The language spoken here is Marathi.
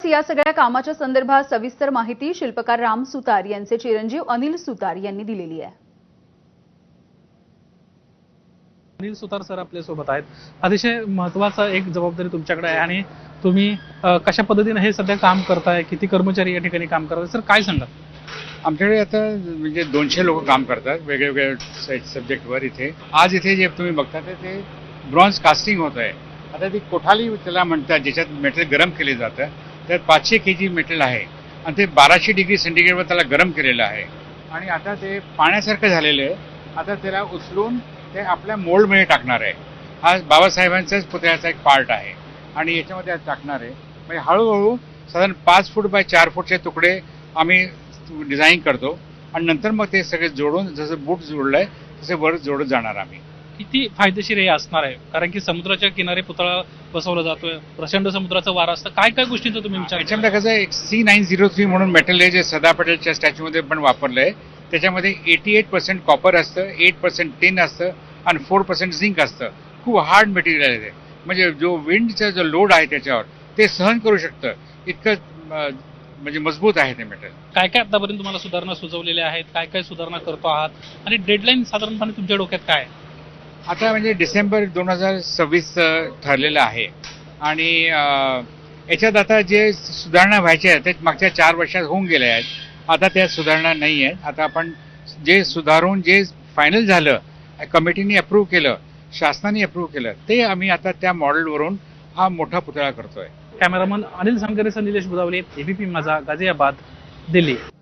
या सगळ्या कामाच्या संदर्भात सविस्तर माहिती शिल्पकार राम सुतार यांचे चिरंजीव अनिल सुतार यांनी दिलेली आहे। अनिल सुतार सर आपल्या सोबत आहेत। अतिशय महत्त्वाचा एक जबाबदारी तुमच्याकडे आहे आणि तुम्ही कशा पद्धतीने हे सध्या काम करताय, किती कर्मचारी या ठिकाणी काम करतात सर, काय सांगाल? आमच्याकडे आता म्हणजे 200 लोक काम करतात वेगवेगळ्या सब्जेक्टवर। इथे आज इथे जे तुम्ही बघता ते ब्रॉन्झ कास्टिंग होत आहे। आता ती कोठाली त्याला म्हणतात, ज्याच्यात मेटल गरम केले जातं। त्यात 500 kg मेटल आहे आणि ते 1200 डिग्री सेंटीग्रेडवर त्याला गरम केलेलं आहे आणि आता ते पाण्यासारखं झालेलं आहे। आता त्याला उचलून ते आपल्या मोल्डमध्ये टाकणार आहे। हा बाबासाहेबांच्याच पुतळ्याचा एक पार्ट आहे आणि याच्यामध्ये आज टाकणार आहे। म्हणजे हळूहळू साधारण 5 फूट बाय 4 फूटचे तुकडे आम्ही डिझाईन करतो आणि नंतर मग ते सगळे जोडून, जसं बूट जोडलंय तसे वर जोडत जाणार आम्ही। किती फायदेशीर हे असणार आहे, कारण की समुद्राच्या किनारे पुतळा बसवला जातोय, प्रचंड समुद्राचं वारं असतं, काय काय गोष्टींचा तुम्ही विचार? याच्यामध्ये कसं आहे, एक C903 म्हणून मेटल आहे जे सरदार पटेलच्या स्टॅच्यूमध्ये पण वापरलंय। त्याच्यामध्ये 88% कॉपर असतं, 8% टिन असतं आणि 4% झिंक असतं। खूप हार्ड मटेरियल आहे ते, म्हणजे जो विंडचा जो लोड आहे त्याच्यावर ते सहन करू शकतं, इतकं म्हणजे मजबूत आहे ते मेटल। काय काय आतापर्यंत तुम्हाला सुधारणा सुचवलेल्या आहेत, काय काय सुधारणा करतो आहात आणि डेडलाईन साधारणपणे तुमच्या डोक्यात काय आहे? आता म्हणजे डिसेंबर 2026 ठरलेलं आहे आणि याच्यात आता जे सुधारणा व्हायच्या आहेत ते मागच्या 4 वर्षात होऊन गेल्या आहेत। आता त्या सुधारणा नाही आहेत। आता आपण जे सुधारून जे फायनल झालं, कमिटीने अप्रूव्ह केलं, शासनाने अप्रूव्ह केलं, ते आम्ही आता त्या मॉडेलवरून हा मोठा पुतळा करतोय। कॅमेरामन अनिल सांगरेसह निलेश बुधावले, ABP माझा, गाझियाबाद, दिल्ली।